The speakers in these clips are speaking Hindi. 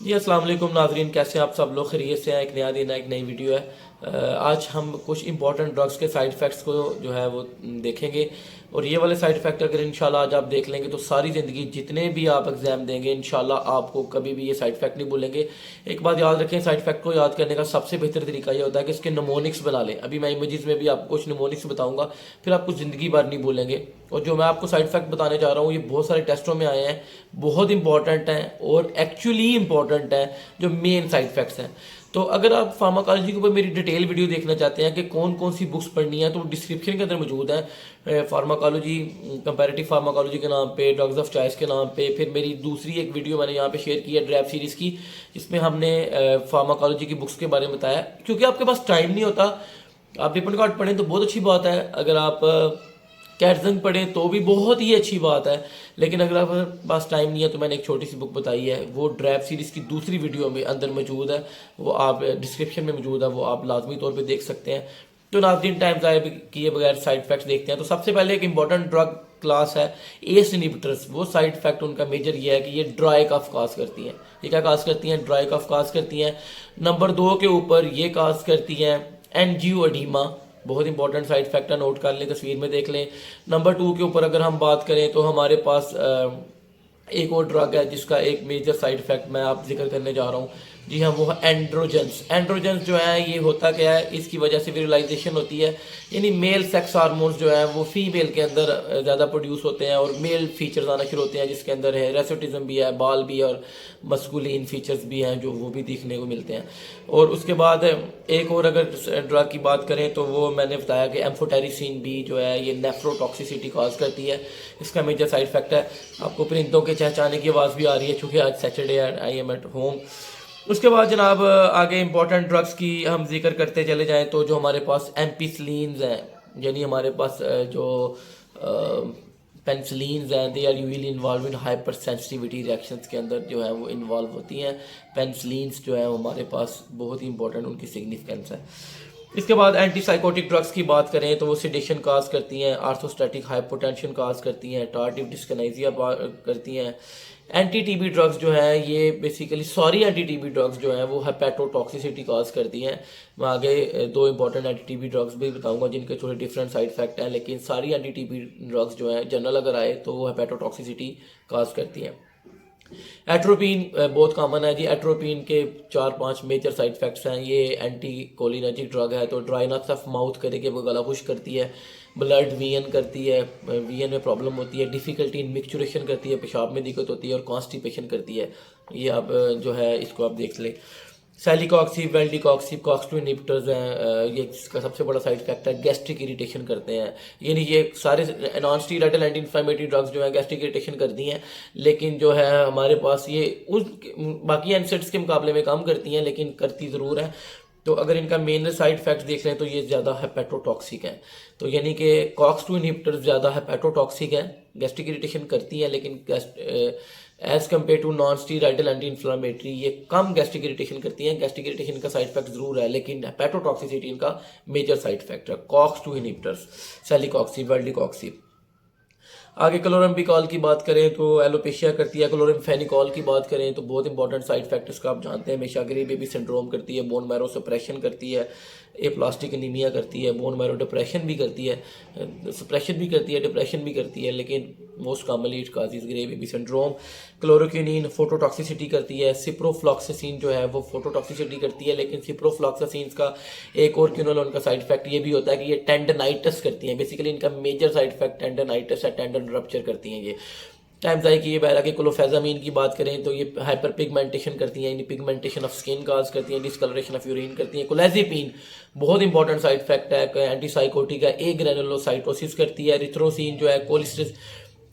जी अस्सलाम वालेकुम नाजरीन, कैसे हैं आप सब लोग? खैरियत से हैं। एक नया दिन है, एक नई वीडियो है। आज हम कुछ इंपॉर्टेंट ड्रग्स के साइड इफ़ेक्ट्स को जो है वो देखेंगे। और ये वाले साइड इफ़ेक्ट अगर इंशाल्लाह आज आप देख लेंगे तो सारी ज़िंदगी जितने भी आप एग्ज़ाम देंगे इंशाल्लाह आपको कभी भी ये साइड इफ़ेक्ट नहीं भूलेंगे। एक बात याद रखें, साइड इफ़ेक्ट को याद करने का सबसे बेहतर तरीका ये होता है कि इसके नमोनिक्स बना लें। अभी मैं इमेजेस में भी आपको कुछ नमोनिक्स बताऊँगा, फिर आपको ज़िंदगी भर नहीं भूलेंगे। और जो मैं आपको साइड इफ़ेक्ट बताने जा रहा हूँ ये बहुत सारे टेस्टों में आए हैं, बहुत इंपॉर्टेंट हैं और एक्चुअली इंपॉर्टेंट हैं जो मेन साइड इफ़ेक्ट्स हैं। तो अगर आप फार्माकोलॉजी के ऊपर मेरी डिटेल वीडियो देखना चाहते हैं कि कौन कौन सी बुक्स पढ़नी है तो डिस्क्रिप्शन के अंदर मौजूद है। फार्माकोलॉजी, कंपैरेटिव फार्माकोलॉजी के नाम पे, ड्रग्स ऑफ चॉइस के नाम पे। फिर मेरी दूसरी एक वीडियो मैंने यहाँ पे शेयर की है ड्रैप सीरीज़ की, जिसमें हमने फार्माकोलॉजी की बुक्स के बारे में बताया। क्योंकि आपके पास टाइम नहीं होता, आप रिपोर्ट कार्ड पढ़ें तो बहुत अच्छी बात है, अगर आप कैटजंग पढ़ें तो भी बहुत ही अच्छी बात है। लेकिन अगर आपके पास टाइम नहीं है तो मैंने एक छोटी सी बुक बताई है, वो ड्रैप सीरीज़ की दूसरी वीडियो में अंदर मौजूद है, वो आप डिस्क्रिप्शन में मौजूद है, वो आप लाजमी तौर पे देख सकते हैं। तो नाज़रीन, टाइम ज़ाया किए बगैर साइड इफ़ेक्ट्स देखते हैं। तो सबसे पहले एक इंपॉर्टेंट ड्रग क्लास है एस इनहिबिटर्स। वो साइड इफ़ेक्ट उनका मेजर ये है कि ये ड्राई कफ काज करती हैं। ये क्या काज करती हैं? ड्राई कफ काज करती हैं। नंबर 2 के ऊपर ये काज करती हैं एंजियो एडीमा। बहुत इंपॉर्टेंट साइड इफेक्ट है, नोट कर लें, तस्वीर में देख लें। नंबर 2 के ऊपर अगर हम बात करें तो हमारे पास एक और ड्रग है जिसका एक मेजर साइड इफेक्ट मैं आप जिक्र करने जा रहा हूँ। जी हाँ, वो है एंड्रोजेंस। एंड्रोजेंस जो है ये होता क्या है, इसकी वजह से विजुअलाइजेशन होती है, यानी मेल सेक्स हार्मोन्स जो है वो फीमेल के अंदर ज़्यादा प्रोड्यूस होते हैं और मेल फीचर्स आना शुरू होते हैं, जिसके अंदर है रेसोटिज्म भी है, बाल भी, और मस्कुलिन फीचर्स भी हैं जो वो भी दिखने को मिलते हैं। और उसके बाद एक और अगर ड्रग की बात करें तो वो मैंने बताया कि एम्फोटेरिसिन भी जो है ये नेफ्रोटॉक्सिसिटी कॉज करती है। इसका मेजर साइड इफेक्ट है। आपको परिंदों के चहचहाने की आवाज़ भी आ रही है चूँकि आज सैटरडे है, आई एम एट होम। उसके बाद जनाब आगे इंपॉर्टेंट ड्रग्स की हम जिक्र करते चले जाएं तो जो हमारे पास एम्पिसिलिन्स हैं, यानी हमारे पास जो पेंसिलिन्स हैं, they are usually involve in hypersensitivity reactions के अंदर जो है वो इन्वॉल्व होती हैं। पेंसिलिन्स जो है हमारे पास बहुत ही इंपॉर्टेंट उनकी सिग्निफिकेंस है। इसके बाद एंटीसाइकोटिक ड्रग्स की बात करें तो वो सिडेशन काज करती हैं, आर्थोस्टैटिक हाइपोटेंशन काज करती हैं, टार्टिव डिस्कनाइजिया करती हैं। एंटी टीबी ड्रग्स जो है ये बेसिकली सारी एंटी टीबी ड्रग्स जो हैं वो हेपेटोटॉक्सिसिटी काज करती हैं। मैं आगे 2 इंपॉर्टेंट एंटी टीबी ड्रग्स भी बताऊंगा जिनके थोड़े डिफरेंट साइड इफेक्ट हैं, लेकिन सारी एंटी टीबी ड्रग्स जो हैं जनरल अगर आए तो वो हेपेटोटॉक्सिसिटी काज करती हैं। एट्रोपिन बहुत कॉमन है जी। एट्रोपिन के 4-5 मेजर साइड इफेक्ट्स हैं। ये एंटी कोलिनर्जिक ड्रग है, तो ड्राइनेस ऑफ माउथ करके वो गला खुश करती है, ब्लड वीएन करती है, वीएन में प्रॉब्लम होती है, डिफ़िकल्टी इन मिक्सचुरेशन करती है, पेशाब में दिक्कत होती है, और कॉन्स्टिपेशन करती है। ये आप जो है इसको आप देख लें। सेलिकॉक्सिब, वेल्डिकॉक्सिब, कॉक्स-2 इनहिबिटर्स हैं। ये इसका सबसे बड़ा साइड इफेक्ट है, गैस्ट्रिक इरिटेशन करते हैं। यानी ये सारे non steroidal anti inflammatory drugs जो है गैस्ट्रिक इरिटेशन करती हैं, लेकिन जो है हमारे पास ये उस बाकी एनसेड्स के मुकाबले में कम करती हैं, लेकिन करती ज़रूर है। तो अगर इनका मेन साइड इफेक्ट देख लें तो ये ज़्यादा हेपेटोटॉक्सिक है। तो यानी कि कॉक्स-2 इनहिबिटर्स ज़्यादा हेपेटोटॉक्सिक है, गैस्ट्रिक इरिटेशन करती है, लेकिन as compare to non steroidal anti inflammatory ये कम गैस्ट्रिक इरिटेशन करती हैं। गैस्ट्रिक इरिटेशन का साइड इफेक्ट जरूर है, लेकिन हेपेटोटॉक्सिसिटी इनका मेजर साइड इफेक्ट है। COX two inhibitors, celecoxib, valdecoxib. आगे क्लोरम्बिकॉल की बात करें तो एलोपेशिया करती है। क्लोरमफेनिकॉल की बात करें तो बहुत इंपॉर्टेंट साइड इफेक्ट इसका आप जानते हैं, मेशागरी बेबी सिंड्रोम करती है, बोन मैरो सप्रेशन करती है, एप्लास्टिक एनीमिया करती है, बोन मैरो डिप्रेशन भी करती है, सप्रेशन भी करती है, डिप्रेशन भी करती है, लेकिन most commonly it causes grey baby syndrome. Chloroquine phototoxicity करती है। सिप्रोफ्लॉक्सासिन जो है वो फोटोटॉक्सिसिटी करती है, लेकिन सिप्रोफ्लॉक्सासिन का एक और क्विनोलोन का साइड इफेक्ट ये भी होता है कि ये टेंडनाइटिस करती हैं। बेसिकली इनका मेजर साइड इफेक्ट टेंडनाइटिस है, टेंडन रप्चर करती हैं ये। टाइम ज़ाय की ये बहरा कि क्लोफेजामीन की बात करें तो ये हाइपर पिगमेंटेशन करती हैं, यानी पिगमेंटेशन ऑफ स्किन काज करती हैं, डिस्कलरेशन ऑफ यूरिन करती हैं। क्लोरेज़ेपिन बहुत इंपॉर्टेंट साइड इफेक्ट है, एंटीसाइकोटिक है, ए ग्रेनुलोसाइटोसिस करती है। एरिथ्रोसिन जो है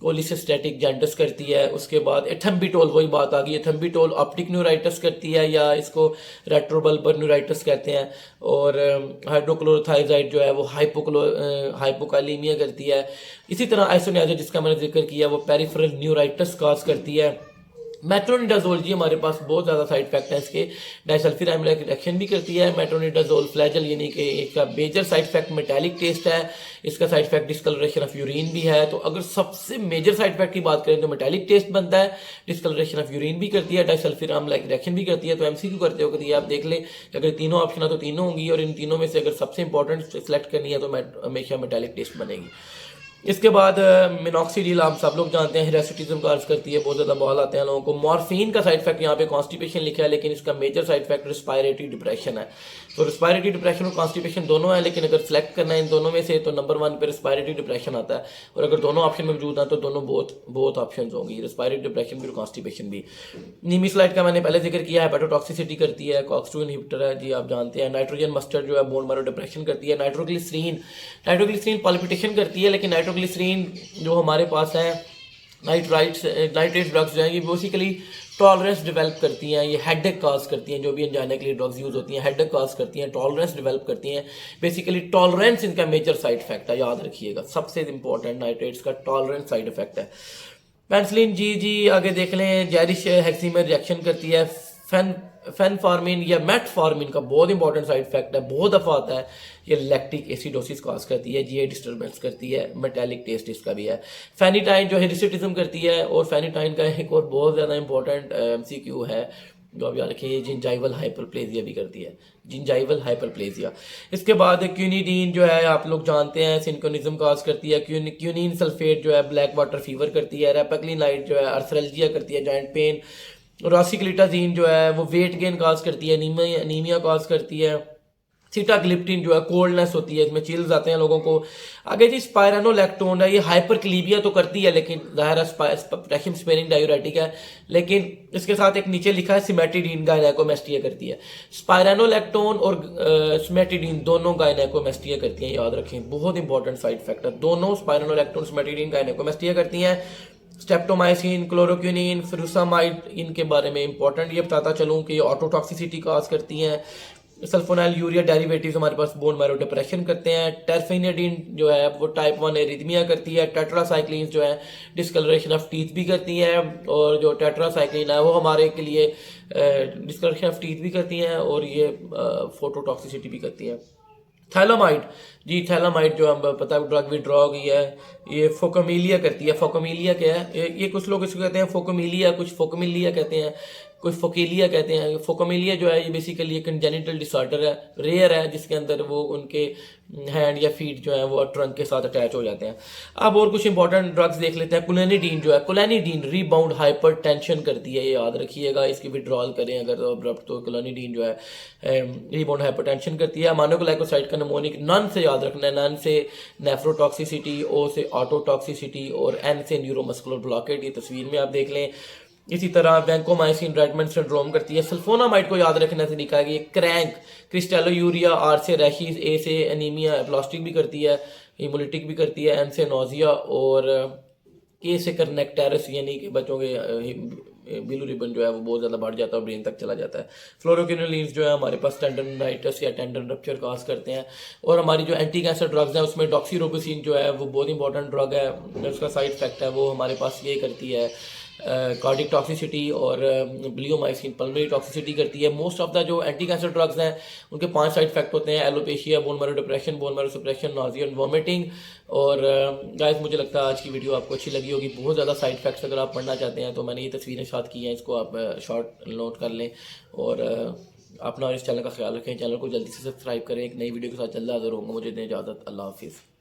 कोलिसिस्टेटिक जॉन्डिस करती है। उसके बाद एथम्बिटोल, वही बात आ गई, एथम्बिटोल ऑप्टिक न्यूराइटिस करती है, या इसको रेट्रोबल्बर न्यूराइटिस कहते हैं। और हाइड्रोक्लोरोथाइजाइड जो है वो हाइपोकालीमिया करती है। इसी तरह आइसोनियाज़िड जिसका मैंने जिक्र किया वो पेरिफेरल न्यूराइटिस काज करती है। मेट्रोनिडाजोल जी हमारे पास बहुत ज़्यादा साइड इफेक्ट है इसके, डाइसल्फिरामाइड रिएक्शन भी करती है। मेट्रोनिडाजोल फ्लैजल यानी कि इसका major side effect metallic taste है, इसका side effect discolouration of urine भी है। तो अगर सबसे मेजर साइड इफेक्ट की बात करें तो मेटालिक टेस्ट बनता है, डिस्कलरेशन ऑफ यूरिन भी करती है, डाइसल्फिरामाइड रिएक्शन भी करती है। तो एमसीक्यू करते हो कि आप देख लें कि अगर तीनों ऑप्शन है तो तीनों होंगी, और इन तीनों में से अगर सबसे इंपॉर्टेंट सेलेक्ट करनी है तो हमेशा मेटालिक टेस्ट बनेगी। इसके बाद मिनॉक्सिडिल आप सब लोग जानते हैं हिरासुटिज्म का अर्ज करती है, बहुत ज़्यादा बवाल आते हैं लोगों को। मॉर्फिन का साइड इफेक्ट यहाँ पे कॉन्स्टिपेशन लिखा है, लेकिन इसका major side effect respiratory depression है। तो रिस्पायरेटरी डिप्रेशन और कॉन्स्टिपेशन दोनों है, लेकिन अगर सेलेक्ट करना है इन दोनों में से तो नंबर 1 पे रिस्पायरेटरी डिप्रेशन आता है, और अगर दोनों ऑप्शन में मौजूद हैं तो दोनों बोथ ऑप्शन होंगी, रिस्पायरेटरी डिप्रेशन भी और कॉन्स्टिपेशन भी। नीमिसलाइड का मैंने पहले जिक्र किया है, हेपेटोटॉक्सिसिटी करती है, कॉक्स 2 इनहिबिटर है जी आप जानते हैं। नाइट्रोजन मस्टर्ड जो है बोन मैरो डिप्रेशन करती है। नाइट्रोग्लिसरीन पॉलिपिटेशन करती है, लेकिन नाइट्रोग्लिसरीन जो हमारे पास है नाइट्रेट ड्रग्स जो हैं ये बेसिकली टॉलरेंस डेवलप करती हैं, ये हेडेक काज करती हैं। जो भी एंजाइना के लिए ड्रग्स यूज़ होती हैं हेडेक काज करती हैं, टॉलरेंस डेवलप करती हैं। बेसिकली टॉलरेंस इनका मेजर साइड इफेक्ट है, याद रखिएगा, सबसे इंपॉर्टेंट नाइट्रेट्स का टॉलरेंस साइड इफेक्ट है। पेनिसिलिन जी आगे देख लें, जैरिश हेक्सीमर रिएक्शन करती है। फेनफार्मिन या मेटफॉर्मिन का बहुत इंपॉर्टेंट साइड इफेक्ट है, बहुत दफ़ा आता है, ये लैक्टिक एसिडोसिस कॉज करती है, जीआई डिस्टर्बेंस करती है, मेटालिक टेस्ट इसका भी है। फेनिटाइन जो हिरसिटिज्म करती है, और फेनिटाइन का एक और बहुत ज़्यादा इंपॉर्टेंट एमसीक्यू है जो आप याद रखिए, जिंजाइवल हाइपरप्लेजिया भी करती है, जिंजाइवल हाइपरप्लेजिया। इसके बाद क्यूनिडीन जो है आप लोग जानते हैं सिंक्रोनिज्म कॉज करती है। क्यूनिन सल्फेट जो है ब्लैक वाटर फीवर करती है। रेपेक्लिनाइड जो है अर्थरेल्जिया करती है, जॉइंट पेन। रॉसिक्लिटाजीन जो है वो वेट गेन कॉज करती है, अनीमिया कॉज करती है। सीटाग्लिप्टिन जो है कोल्डनेस होती है, इसमें चिल्स आते हैं लोगों को। आगे जी स्पायरानोलैक्टोन है, ये हाइपरक्लीबिया तो करती है, लेकिन ज़ाहिर है पोटेशियम स्पेयरिंग डायूरेटिक है, लेकिन इसके साथ एक नीचे लिखा है सिमेटिडीन गायनेकोमेस्टिया करती है। स्पायरानोलैक्टोन और सिमेटिडीन दोनों गायनेकोमेस्टिया करती हैं, याद रखें, बहुत इंपॉर्टेंट साइड इफेक्ट है। दोनों स्पायरानोलैक्टोन सिमेटिडीन गायनेकोमेस्टिया करती हैं। स्टेप्टोमाइसिन, क्लोरोक्विनिन, फ्यूरामाइड, इनके बारे में इंपॉर्टेंट ये बताता चलूँ कि ऑटोटॉक्सिसिटी कॉज करती हैं। सल्फोनाइल यूरिया डेरिवेटिव्स हमारे पास बोन मैरो डिप्रेशन करते हैं। टेरफेनिडीन जो है वो टाइप 1 एरिथमिया करती है। टेट्रासाइक्लिन जो है डिस्कलरेशन ऑफ टीथ भी करती है, और जो टेट्रासाइक्लिन है वो हमारे के लिए डिस्कलरेशन ऑफ टीथ भी करती हैं, और ये फोटोटॉक्सिसिटी भी करती है। थैलामाइड जी, थैलामाइड जो हम पता है ड्रग विड्रॉ की है, ये फोकोमिलिया करती है। फोकोमिलिया क्या है, ये कुछ लोग इसको कहते हैं फोकोमिलिया, कुछ फोकोमिलिया कहते हैं, कुछ फोकेलिया कहते हैं। फोकोमिलिया जो है ये बेसिकली एक कंजेनिटल डिसऑर्डर है, रेयर है, जिसके अंदर वो उनके हैंड या फीट जो है वो ट्रंक के साथ अटैच हो जाते हैं। अब और कुछ इंपॉर्टेंट ड्रग्स देख लेते हैं। क्लोनिडीन जो है, क्लोनिडीन रीबाउंड हाइपर टेंशन करती है, ये याद रखिएगा, इसकी विड्रॉल करें अगर तो अब्रप्ट, तो क्लोनिडीन जो है रीबाउंड हाइपर टेंशन करती है। अमानोग्लाइकोसाइड का निमोनिक, नन से याद रखना है, नन से नेफ्रोटॉक्सिसिटी, ओ से ऑटोटॉक्सिसिटी, और एन से न्यूरोमस्कुलर ब्लॉकेट, ये तस्वीर में आप देख लें। इसी तरह वैंकोमाइसिन रेडमंड सिंड्रोम करती है। सल्फोनामाइड को याद रखने से लिखा है कि क्रैंक, क्रिस्टेलोयूरिया, आर से रैशीज, ए से एनीमिया, एप्लास्टिक भी करती है, हिमोलिटिक भी करती है, एन से नोजिया, और के से करनेक्टेरस यानी कि बच्चों के बिलुरिबन जो है वो बहुत ज़्यादा बढ़ जाता है और ब्रेन तक चला जाता है। फ्लोरोक्विनोलिन्स जो है हमारे पास टेंडनराइटिस या टेंडन रप्चर काज करते हैं। और हमारी जो एंटी कैंसर ड्रग्स हैं उसमें डॉक्सीरोबिसिन जो है वो बहुत इंपॉर्टेंट ड्रग है, उसका साइड इफेक्ट है वो हमारे पास ये करती है कार्डिक टॉक्सिसिटी, और ब्लियोमाइसिन पल्मोनरी टॉक्सिसिटी करती है। मोस्ट ऑफ द जो एंटी कैंसर ड्रग्स हैं उनके 5 साइड इफेक्ट होते हैं, alopecia, bone marrow depression, bone marrow suppression, nausea and vomiting. और गाइस मुझे लगता है आज की वीडियो आपको अच्छी लगी होगी। बहुत ज़्यादा साइड इफेक्ट्स अगर आप पढ़ना चाहते हैं तो मैंने ये तस्वीरें साथ की हैं, इसको आप शॉर्ट नोट कर लें, और अपना और इस चैनल का ख्याल रखें। चैनल को जल्दी से सब्सक्राइब करें। एक नई वीडियो के साथ जल्द हाजिर होंगे। मुझे दें इजाज़त, अल्लाह हाफिज़।